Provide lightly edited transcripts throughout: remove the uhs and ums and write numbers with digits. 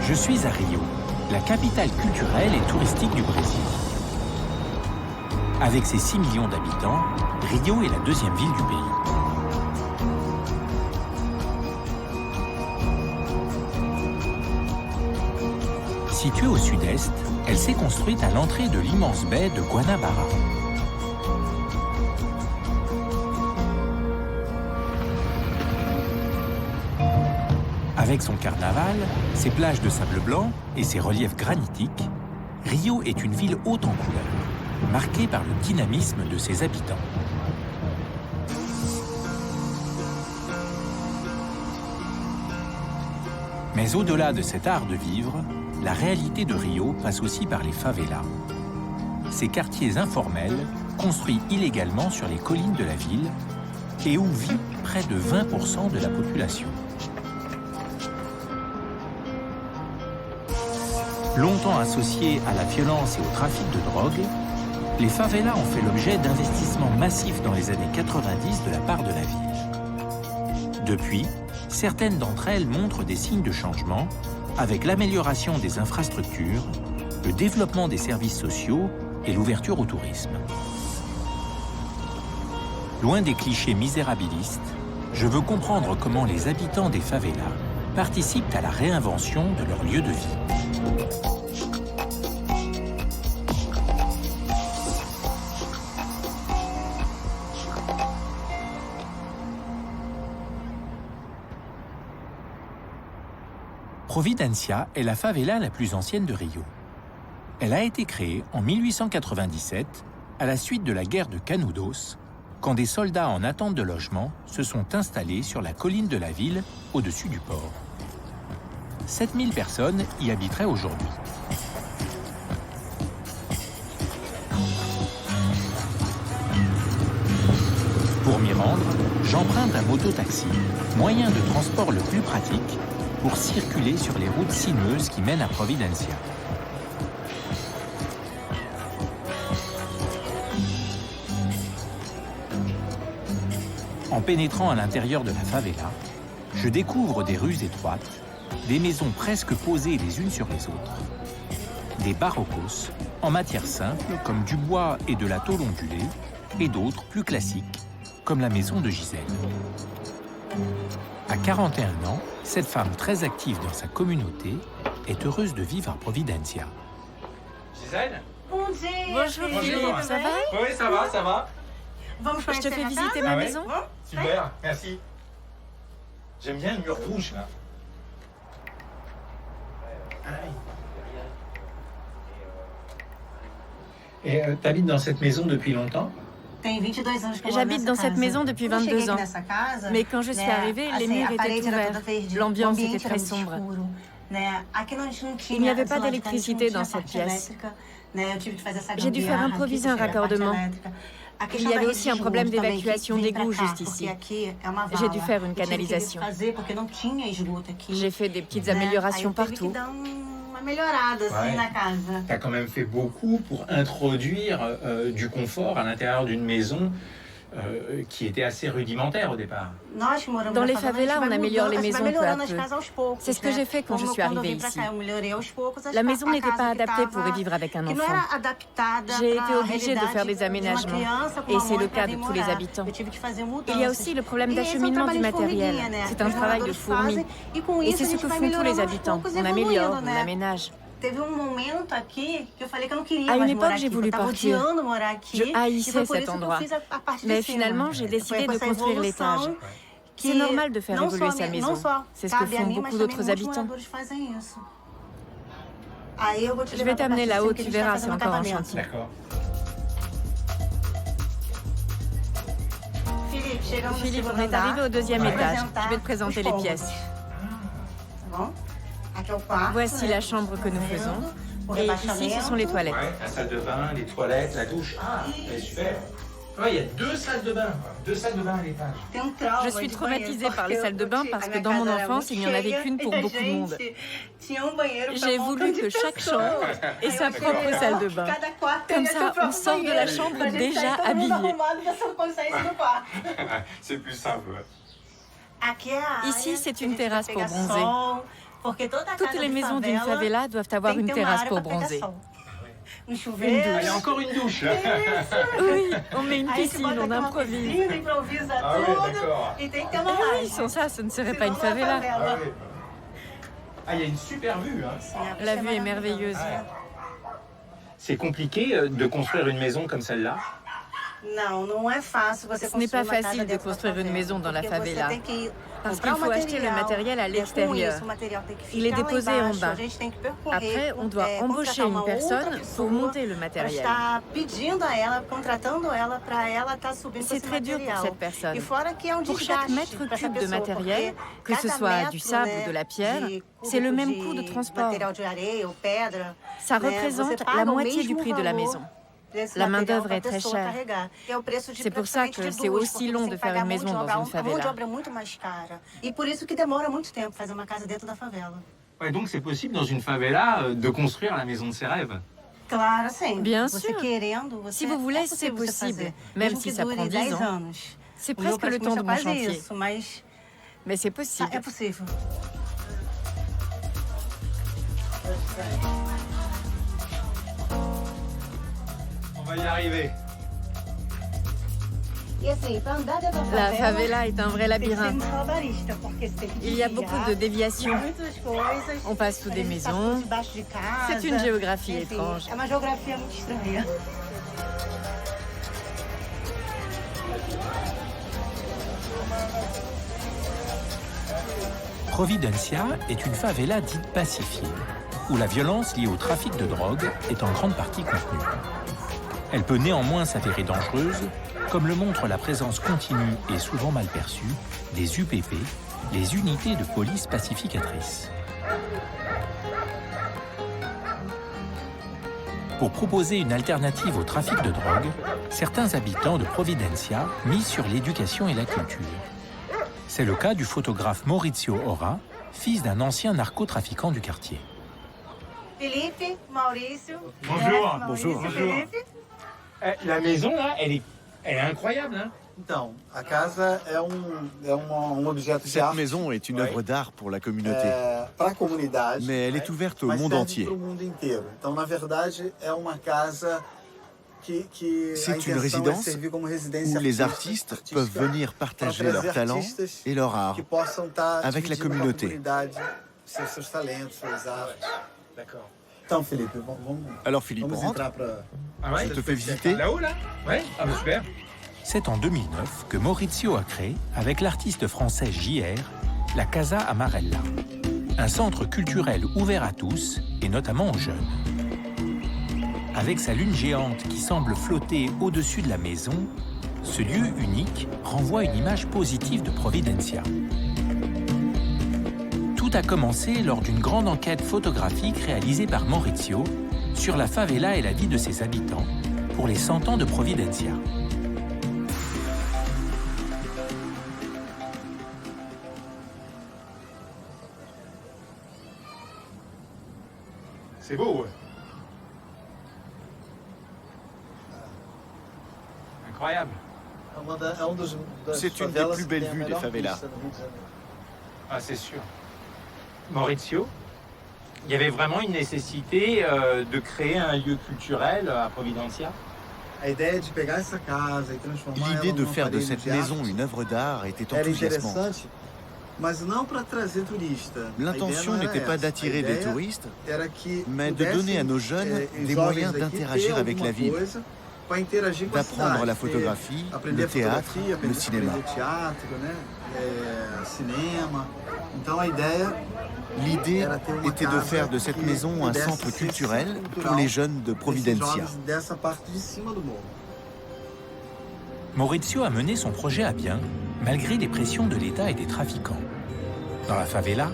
Je suis à Rio, la capitale culturelle et touristique du Brésil. Avec ses 6 millions d'habitants, Rio est la deuxième ville du pays. Située au sud-est, elle s'est construite à l'entrée de l'immense baie de Guanabara. Avec son carnaval, ses plages de sable blanc et ses reliefs granitiques, Rio est une ville haute en couleurs, marquée par le dynamisme de ses habitants. Mais au-delà de cet art de vivre, la réalité de Rio passe aussi par les favelas. Ces quartiers informels, construits illégalement sur les collines de la ville et où vit près de 20% de la population. Longtemps associés à la violence et au trafic de drogue, les favelas ont fait l'objet d'investissements massifs dans les années 90 de la part de la ville. Depuis, certaines d'entre elles montrent des signes de changement avec l'amélioration des infrastructures, le développement des services sociaux et l'ouverture au tourisme. Loin des clichés misérabilistes, je veux comprendre comment les habitants des favelas participent à la réinvention de leur lieu de vie. Providencia est la favela la plus ancienne de Rio. Elle a été créée en 1897 à la suite de la guerre de Canudos, quand des soldats en attente de logement se sont installés sur la colline de la ville au-dessus du port. 7000 personnes y habiteraient aujourd'hui. Pour m'y rendre, j'emprunte un mototaxi, moyen de transport le plus pratique pour circuler sur les routes sinueuses qui mènent à Providencia. En pénétrant à l'intérieur de la favela, je découvre des rues étroites, des maisons presque posées les unes sur les autres, des barrocos en matière simple comme du bois et de la tôle ondulée, et d'autres plus classiques comme la maison de Gisèle. À 41 ans, cette femme très active dans sa communauté est heureuse de vivre à Providencia. Gisèle? Bonjour Philippe, ça va? Oui, ça va, ça va. Je te fais visiter ma maison? Super, merci. J'aime bien le mur rouge, là. Et t'habites dans cette maison depuis longtemps? J'habite dans cette maison depuis 22 ans. Mais quand je suis arrivée, les murs étaient ouverts. L'ambiance était très sombre. Il n'y avait pas d'électricité dans cette pièce. J'ai dû faire improviser un raccordement. Il y avait aussi un problème d'évacuation d'égouts juste ici. J'ai dû faire une canalisation. J'ai fait des petites améliorations partout. T'as quand même fait beaucoup pour introduire du confort à l'intérieur d'une maison qui était assez rudimentaire au départ. Dans les favelas, on améliore les maisons peu à peu. C'est ce que j'ai fait quand je suis arrivée ici. La maison n'était pas adaptée pour y vivre avec un enfant. J'ai été obligée de faire des aménagements, et c'est le cas de tous les habitants. Il y a aussi le problème d'acheminement du matériel. C'est un travail de fourmi, et c'est ce que font tous les habitants. On améliore, on aménage. À une époque, j'ai voulu partir. Je haïssais cet endroit. Mais finalement, j'ai décidé de construire l'étage. C'est normal de faire évoluer sa maison. C'est ce que font beaucoup d'autres habitants. Je vais t'amener là-haut, tu verras, c'est encore en chantier. D'accord. Philippe, on est arrivé au deuxième étage. Je vais te présenter les pièces. Voici la chambre que nous faisons. Et ici, ce sont les toilettes. Ouais, la salle de bain, les toilettes, la douche. Ah, super. Ouais, il y a 2 salles de bain. 2 salles de bain à l'étage. Je suis traumatisée par les salles de bain parce que dans mon enfance, il n'y en avait qu'une pour beaucoup de monde. J'ai voulu que chaque chambre ait sa propre salle de bain. Comme ça, on sort de la chambre déjà habillé. C'est plus simple. Ici, c'est une terrasse pour bronzer. Toutes les maisons d'une favela doivent avoir une terrasse pour bronzer. Une douche. Il y a encore une douche. Oui, on met une piscine, on improvise. Ah oui, d'accord. Oui, sans ça, ce ne serait pas une favela. Ah, il y a une super vue. Hein. La vue est merveilleuse. Ouais. C'est compliqué de construire une maison comme celle-là? Ce n'est pas facile de construire une maison dans la favela, parce qu'il faut acheter le matériel à l'extérieur. Il est déposé en bas. Après, on doit embaucher une personne pour monter le matériel. C'est très dur pour cette personne. Pour chaque mètre cube de matériel, que ce soit du sable ou de la pierre, c'est le même coût de transport. Ça représente la moitié du prix de la maison. La main-d'œuvre est très chère. C'est pour ça que c'est aussi long de faire une maison dans une favela. Ouais, donc c'est possible dans une favela de construire la maison de ses rêves. Bien sûr. Si vous voulez, c'est possible, même si ça prend 10 ans. C'est presque le temps de mon chantier. Mais c'est possible. On va y arriver. La favela est un vrai labyrinthe. Il y a beaucoup de déviations. On passe sous des maisons. C'est une géographie étrange. Providencia est une favela dite pacifiée, où la violence liée au trafic de drogue est en grande partie contenue. Elle peut néanmoins s'avérer dangereuse, comme le montre la présence continue et souvent mal perçue des UPP, les unités de police pacificatrices. Pour proposer une alternative au trafic de drogue, certains habitants de Providencia misent sur l'éducation et la culture. C'est le cas du photographe Maurizio Ora, fils d'un ancien narcotrafiquant du quartier. Felipe, Maurício. Bonjour. Bonjour. Bonjour. La maison, là, elle est incroyable, hein? Então, a casa é objeto de Cette arte maison est une œuvre d'art pour la communauté, para a comunidade, mais elle est ouverte au mas monde serve entier. para o mundo inteiro. Então, na verdade, é uma casa que C'est a une intenção é résidence servir como residência où les artística artistes peuvent venir partager para leurs trazer talents artistas et leur art que possam estar avec la dividindo com a communauté. comunidade seus talentos, suas artes. D'accord. Então, Felipe, vamos Alors Philippe, on vamos rentre. entrar para... Ah ouais, Je te fais visiter. Là-haut, là? Ouais. Ah bah super. C'est en 2009 que Maurizio a créé, avec l'artiste français JR, la Casa Amarella, un centre culturel ouvert à tous, et notamment aux jeunes. Avec sa lune géante qui semble flotter au-dessus de la maison, ce lieu unique renvoie une image positive de Providencia. Tout a commencé lors d'une grande enquête photographique réalisée par Maurizio sur la favela et la vie de ses habitants pour les 100 ans de Providencia. C'est beau, ouais. Incroyable. C'est une des plus belles vues des favelas. Ah, c'est sûr. Maurizio, il y avait vraiment une nécessité de créer un lieu culturel à Providencia. L'idée de faire de cette maison une œuvre d'art était enthousiasmante. L'intention n'était pas d'attirer des touristes, mais de donner à nos jeunes des moyens d'interagir avec la ville, d'apprendre la photographie, le théâtre, le cinéma. L'idée était de faire de cette maison un centre culturel pour les jeunes de Providencia. Maurizio a mené son projet à bien, malgré les pressions de l'État et des trafiquants. Dans la favela,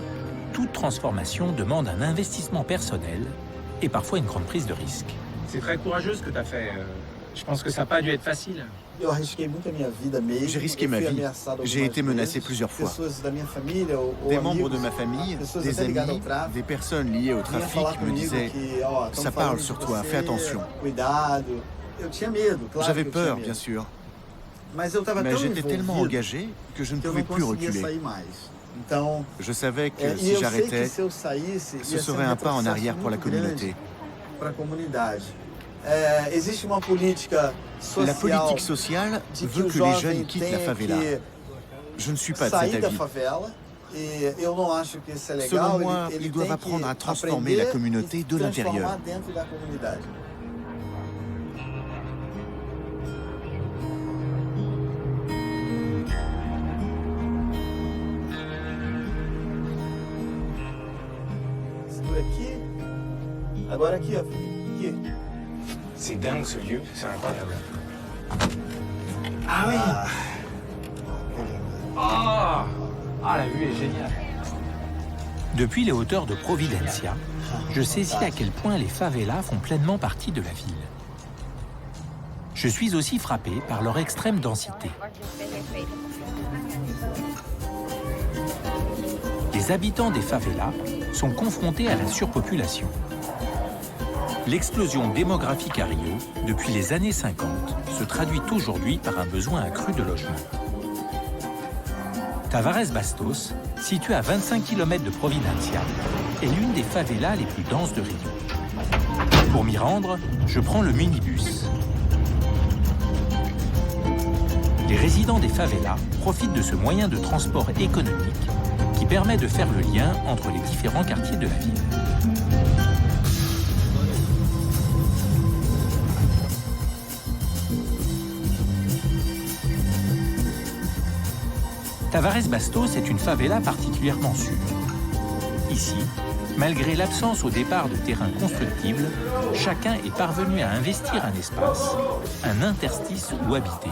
toute transformation demande un investissement personnel et parfois une grande prise de risque. C'est très courageux ce que tu as fait. Je pense que ça n'a pas dû être facile. J'ai risqué ma vie. J'ai été menacé plusieurs fois. Des membres de ma famille, des amis, des personnes liées au trafic me disaient « ça parle sur toi, fais attention ». J'avais peur, bien sûr, mais j'étais tellement engagé que je ne pouvais plus reculer. Je savais que si j'arrêtais, ce serait un pas en arrière pour la communauté. La politique sociale veut que les jeunes quittent la favela. Je ne suis pas de cet avis. Selon moi, ils doivent apprendre à transformer la communauté de l'intérieur. C'est dingue ce lieu, c'est incroyable. Ah oui. La vue est géniale. Depuis les hauteurs de Providencia, je saisis à quel point les favelas font pleinement partie de la ville. Je suis aussi frappé par leur extrême densité. Les habitants des favelas sont confrontés à la surpopulation. L'explosion démographique à Rio, depuis les années 50, se traduit aujourd'hui par un besoin accru de logement. Tavares Bastos, situé à 25 km de Providencia, est l'une des favelas les plus denses de Rio. Pour m'y rendre, je prends le minibus. Les résidents des favelas profitent de ce moyen de transport économique qui permet de faire le lien entre les différents quartiers de la ville. Tavares Bastos est une favela particulièrement sûre. Ici, malgré l'absence au départ de terrains constructibles, chacun est parvenu à investir un espace, un interstice où habiter.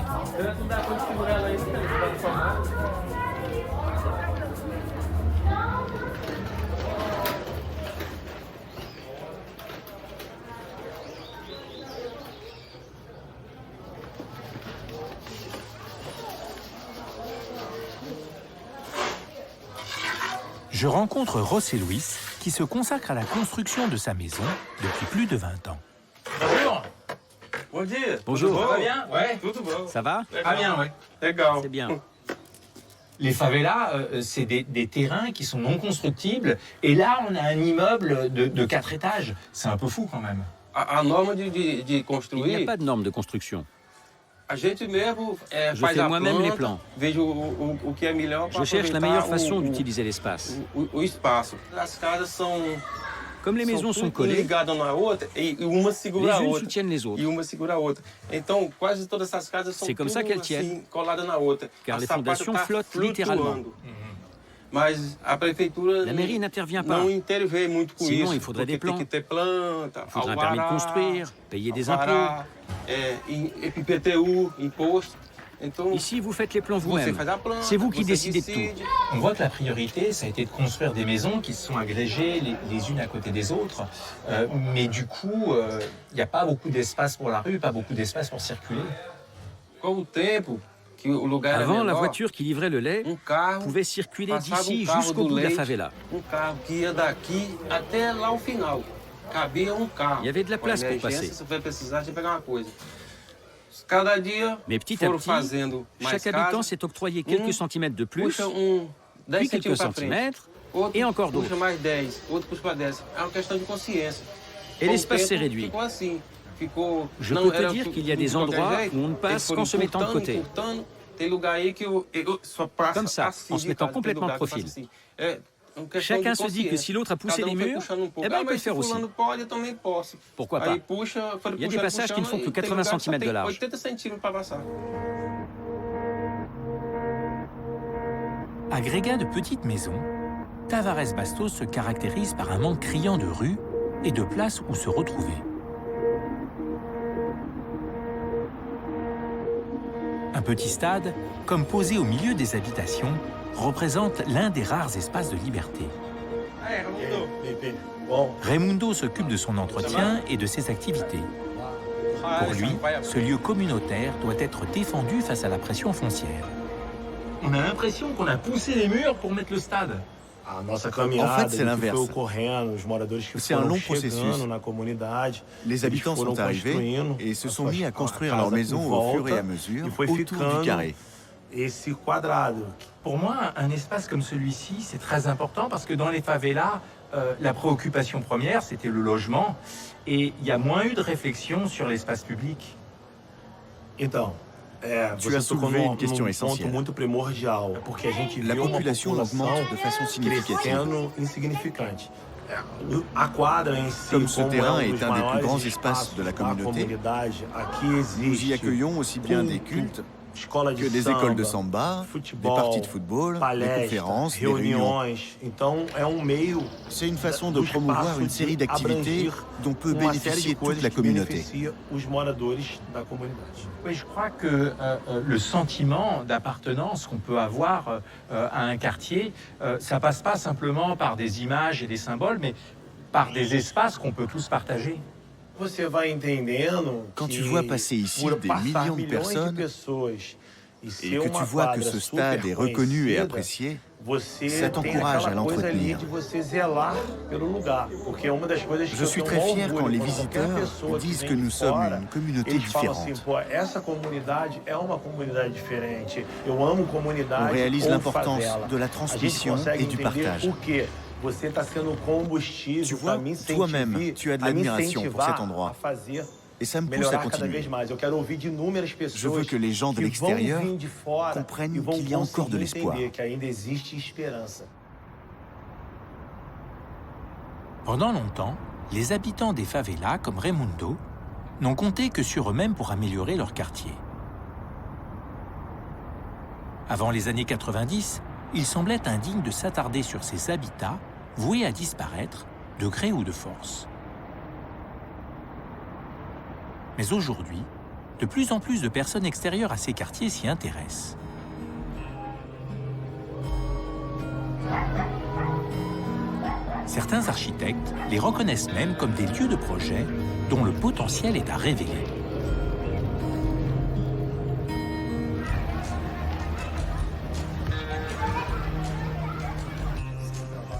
Je rencontre Ross et Luis, qui se consacrent à la construction de sa maison depuis plus de 20 ans. Bonjour. Bonjour. Ça va bien? Ouais. Ça va? Ah bien, ouais. D'accord. C'est bien. Les favelas, c'est des terrains qui sont non constructibles. Et là, on a un immeuble de 4 étages. C'est un peu fou quand même. Il n'y a pas de norme de construction. Je fais moi-même les plans. Je cherche la meilleure façon d'utiliser l'espace. Comme les maisons sont collées, les unes soutiennent les autres. C'est comme ça qu'elles tiennent, car les fondations flottent littéralement. La mairie n'intervient pas. Sinon, il faudrait des plans. Il faudrait un permis de construire, payer des impôts. Ici, vous faites les plans vous-même. C'est vous qui décidez de tout. On voit que la priorité, ça a été de construire des maisons qui se sont agrégées les unes à côté des autres. Mais du coup, il n'y a pas beaucoup d'espace pour la rue, pas beaucoup d'espace pour circuler. Avant, la voiture qui livrait le lait pouvait circuler d'ici jusqu'au bout de la favela. Il y avait de la place pour passer. Mais petit à petit, chaque habitant s'est octroyé quelques centimètres de plus, puis quelques centimètres, et encore d'autres. Et l'espace s'est réduit. Je peux te dire qu'il y a des endroits où on ne passe qu'en se mettant de côté. Comme ça, en se mettant complètement de profil. Chacun se dit que si l'autre a poussé les murs, eh ben il peut le faire aussi. Pourquoi pas? Il y a des passages qui ne font que 80 cm de large. Agrégat de petites maisons, Tavares Bastos se caractérise par un manque criant de rues et de places où se retrouver. Un petit stade, comme posé au milieu des habitations, représente l'un des rares espaces de liberté. Raimundo s'occupe de son entretien et de ses activités. Pour lui, ce lieu communautaire doit être défendu face à la pression foncière. On a l'impression qu'on a poussé les murs pour mettre le stade. En fait, c'est l'inverse. C'est un long processus. Les habitants sont arrivés et se sont mis à construire leurs maisons au fur et à mesure autour du carré. Pour moi, un espace comme celui-ci, c'est très important parce que dans les favelas, la préoccupation première, c'était le logement, et il y a moins eu de réflexion sur l'espace public. Tu as soulevé une question essentielle. La population augmente de façon significative. Comme ce terrain est un des plus grands espaces de la communauté, nous y accueillons aussi bien des cultes que des écoles de samba, des parties de football, des conférences, des réunions. C'est une façon de promouvoir une série d'activités dont peut bénéficier toute la communauté. Oui, je crois que le sentiment d'appartenance qu'on peut avoir à un quartier, ça passe pas simplement par des images et des symboles, mais par des espaces qu'on peut tous partager. Quand tu vois passer ici des millions de personnes et que tu vois que ce stade est reconnu et apprécié, ça t'encourage à l'entretenir. Je suis très fier quand les visiteurs disent que nous sommes une communauté différente. On réalise l'importance de la transmission et du partage. Tu vois, toi-même, tu as de l'admiration pour cet endroit. Et ça me pousse à continuer. Je veux que les gens de l'extérieur comprennent qu'il y a encore de l'espoir. Pendant longtemps, les habitants des favelas, comme Raimundo, n'ont compté que sur eux-mêmes pour améliorer leur quartier. Avant les années 90, il semblait indigne de s'attarder sur ces habitats voués à disparaître de gré ou de force. Mais aujourd'hui, de plus en plus de personnes extérieures à ces quartiers s'y intéressent. Certains architectes les reconnaissent même comme des lieux de projet dont le potentiel est à révéler.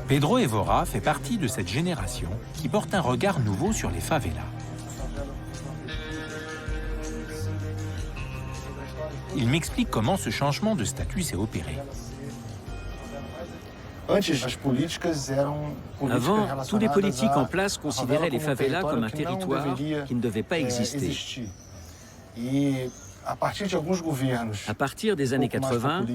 Pedro Évora fait partie de cette génération qui porte un regard nouveau sur les favelas. Il m'explique comment ce changement de statut s'est opéré. Avant, tous les politiques en place considéraient les favelas comme un territoire qui ne devait pas exister. À partir des années 80,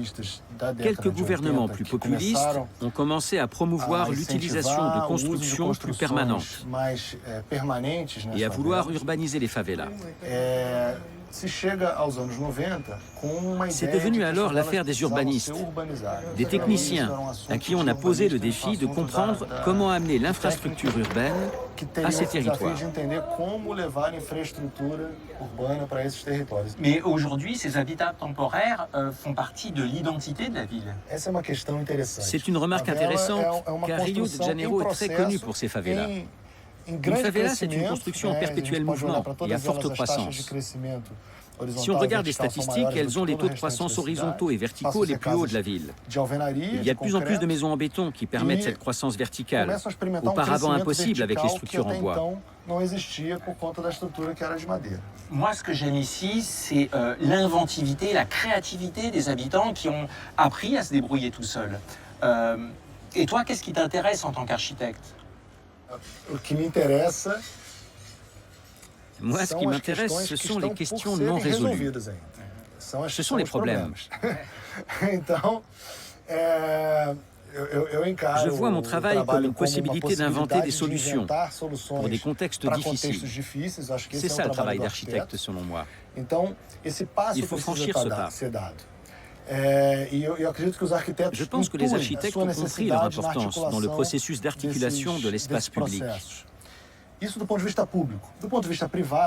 quelques gouvernements plus populistes ont commencé à promouvoir l'utilisation de constructions plus permanentes et à vouloir urbaniser les favelas. C'est devenu alors l'affaire des urbanistes, des techniciens à qui on a posé le défi de comprendre comment amener l'infrastructure urbaine à ces territoires. Mais aujourd'hui, ces habitats temporaires font partie de l'identité de la ville. C'est une remarque intéressante, car Rio de Janeiro est très connu pour ses favelas. Une favela, c'est une construction en perpétuel mouvement et à forte croissance. Si on regarde les statistiques, elles ont les taux de croissance horizontaux et verticaux les plus hauts de la ville. Il y a de plus en plus de maisons en béton qui permettent cette croissance verticale, auparavant impossible avec les structures en bois. Moi, ce que j'aime ici, c'est l'inventivité, la créativité des habitants qui ont appris à se débrouiller tout seuls. Et toi, qu'est-ce qui t'intéresse en tant qu'architecte ? Moi, ce qui m'intéresse, ce sont les questions non résolues. Ce sont les problèmes. Je vois mon travail comme une possibilité d'inventer des solutions pour des contextes difficiles. C'est ça le travail d'architecte, selon moi. Il faut franchir ce pas. Je pense que les architectes ont compris leur importance dans le processus d'articulation de l'espace public.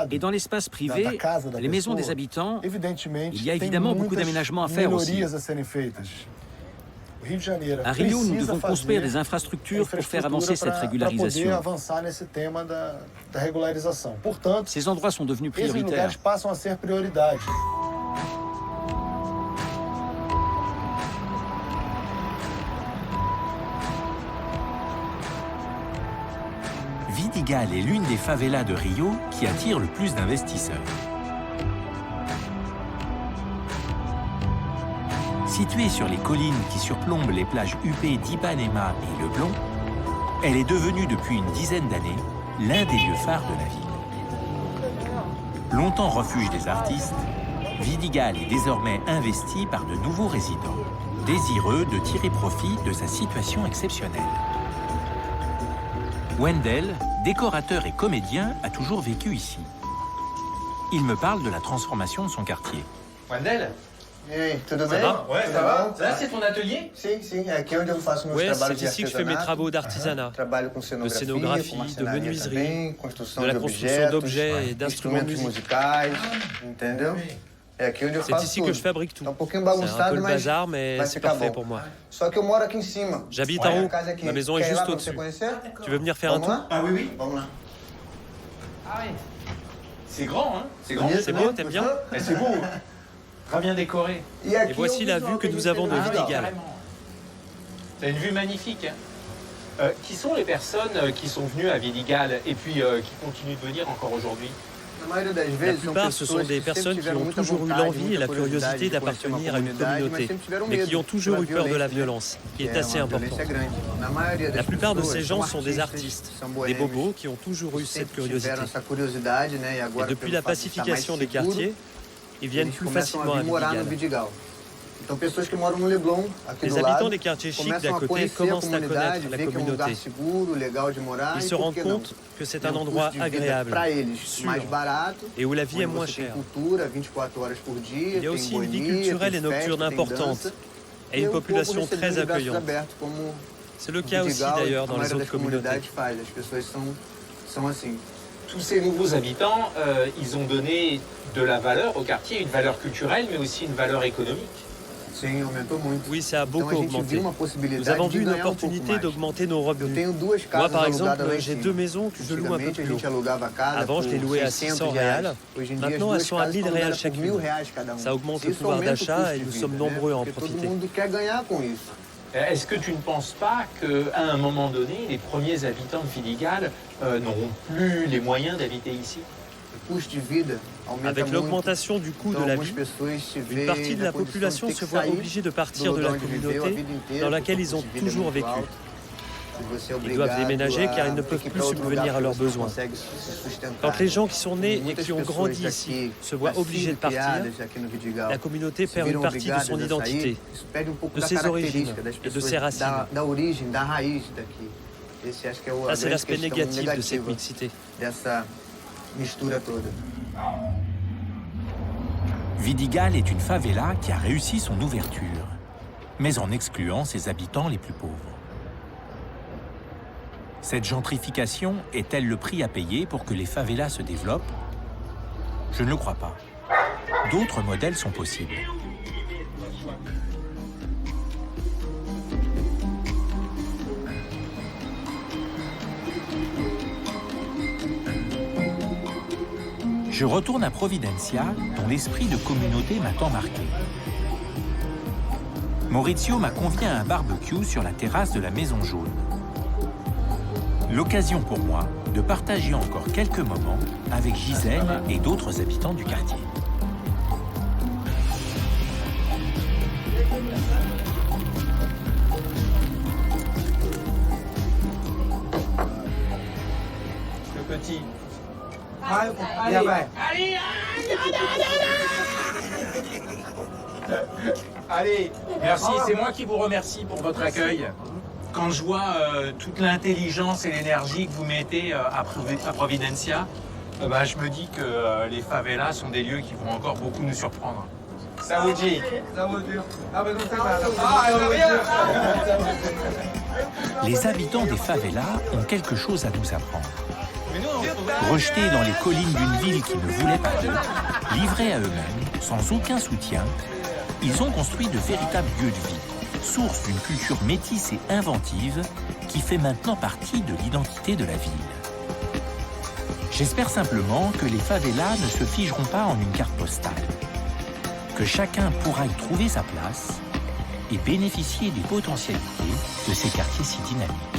Et dans l'espace privé, les maisons des habitants, il y a évidemment beaucoup d'aménagements à faire aussi. À Rio, nous devons construire des infrastructures pour faire avancer cette régularisation. Ces endroits sont devenus prioritaires. Vidigal est l'une des favelas de Rio qui attire le plus d'investisseurs. Située sur les collines qui surplombent les plages huppées d'Ipanema et Leblon, elle est devenue depuis une dizaine d'années l'un des lieux phares de la ville. Longtemps refuge des artistes, Vidigal est désormais investi par de nouveaux résidents, désireux de tirer profit de sa situation exceptionnelle. Wendell, décorateur et comédien, a toujours vécu ici. Il me parle de la transformation de son quartier. Wendell, Hey, tudo bem? ouais, ça va. Ça, c'est ton atelier? Sim, sim. É aqui onde eu faço meus Ouais, trabalhos c'est de ici que je fais mes artesanato. travaux d'artisanat, Trabalho com de cenografia, scénographie, com de marcenaria menuiserie, também, construção de la de construction objetos, d'objets et d'instruments instrumentos musicaux. musicais, entendeu? É aqui onde eu C'est faço ici tudo. que je fabrique tout. Tá um pouquinho C'est un peu bagunçado, le mas bazar, mais vai c'est ficar parfait bom. pour moi. Só que eu moro aqui em cima. J'habite A en haut, casa aqui. ma maison est Quer ir juste lá pra você au-dessus. conhecer? Tu veux venir faire un Vamos tour? lá? Ah oui, oui. Vamos lá. Ah oui. C'est grand, hein? C'est grand. C'est beau, t'aimes bien? Mais c'est beau. Très bien décoré. E aqui voici é o la visual vue que a nous gente avons tem de no Vidigal. visual. Carrément. C'est une vue magnifique. Hein. Qui sont les personnes qui sont venues à Vidigal et puis qui continuent de venir encore aujourd'hui? Na maioria das La vezes, são plupart, ce sont pessoas des que personnes sempre qui tiveram ont muita toujours eu vontade, l'envie et la muita curiosidade curiosité de conhecer uma d'appartenir à une comunidade, mas communauté, sempre tiveram mais medo qui ont toujours pela eu peur de la violência, violence, qui est que assez uma importante. violência grande. Na maioria das La plupart de pessoas ces gens são sont des artistas, artistes, são des boêmios, bobos qui ont toujours eu cette sempre curiosité. tiveram essa curiosidade, né? E Et agora, depuis pelo la fato de estar mais pacification des seguro, quartiers, ils viennent eles plus começam facilement a à vir morar no Vidigal. Vidigal. Então, pessoas que moram no Leblon, aqui Les do habitants lado, des quartiers chics d'à começam a côté conhecer a commencent à comunidade, connaître la ver que é um lugar communauté. seguro, legal de morar, Ils e se por rendent que não? compte que c'est É un endroit custo de vida agréable, para eles sûr, mais barato, et où la vie est onde moins você tem chère. cultura 24 horas por dia, Il y a tem aussi une vie boemia, culturelle tem et nocturne festa, tem importante, dança, et une o povo population recebendo très de braços accueillante. abertos, como C'est le cas aussi Vidigal, d'ailleurs a dans les maioria autres das communautés. comunidades faz. As pessoas são assim. Tous ces nouveaux habitants, ils ont donné de la valeur au quartier, une valeur culturelle, mais aussi une valeur économique. Sim, aumentou muito. Oui, ça a Então beaucoup a gente augmenté. viu uma Nous possibilidade avons de vu une ganhar pouco opportunité mais. d'augmenter nos Eu revenus. tenho duas Moi, casas par exemple, alugadas lá em j'ai cima. deux maisons que je loue un peu Antigamente, plus a haut. gente alugava a casa Avant, je les por louais à 600 600 reais. reais. Hoje em dia, Maintenant, as elles duas sont à casas 1000 estão reais alugadas por chacune. R$1.000 cada um. Ça augmente le Isso pouvoir aumenta o d'achat custo et de nous vida, sommes né? nombreux à en Porque todo profiter. mundo quer ganhar com isso. Est-ce que tu ne penses pas qu'à un moment donné, les premiers habitants de Vidigal n'auront plus les moyens d'habiter ici? O custo de vida aumenta Avec muito. l'augmentation du coût Então, de la algumas vie, pessoas se une veem partie de na la condição de population ter se que voit sair obligée de do partir de lugar la onde viveu a communauté vida inteira, dans porque laquelle o ils ont custo de vida é toujours muito vécu. alto. E você é Ils doivent obrigado déménager a car ils ne ter peuvent que ir plus pra outro subvenir lugar à leurs porque você besoins. consegue se sustentar. Quand les gens qui sont nés et Muitas qui ont pessoas grandi daqui, ici se voient nascidas obligés de e partir, criadas aqui no Vidigal, la communauté se perd une viram partie de son obrigadas a identité, sair, isso perde pouco de da ses origines característica das et de pessoas, ses racines. da origem, da raiz daqui. Esse acho que é o Ça, c'est grande l'aspect questão négatif de cette negativa mixité. dessa mistura toda. Vidigal est une favela qui a réussi son ouverture, mais en excluant ses habitants les plus pauvres. Cette gentrification est-elle le prix à payer pour que les favelas se développent? Je ne le crois pas. D'autres modèles sont possibles. Je retourne à Providencia, dont l'esprit de communauté m'a tant marqué. Maurizio m'a convié à un barbecue sur la terrasse de la Maison Jaune. L'occasion pour moi de partager encore quelques moments avec Gisèle et d'autres habitants du quartier. Le petit. Allez, merci. C'est moi qui vous remercie pour votre accueil. Quand je vois toute l'intelligence et l'énergie que vous mettez à Providencia, bah, je me dis que les favelas sont des lieux qui vont encore beaucoup nous surprendre. Saúde. Les habitants des favelas ont quelque chose à nous apprendre. Rejetés dans les collines d'une ville qui ne voulait pas d'eux, livrés à eux-mêmes, sans aucun soutien, ils ont construit de véritables lieux de vie, source d'une culture métisse et inventive qui fait maintenant partie de l'identité de la ville. J'espère simplement que les favelas ne se figeront pas en une carte postale, que chacun pourra y trouver sa place et bénéficier des potentialités de ces quartiers si dynamiques.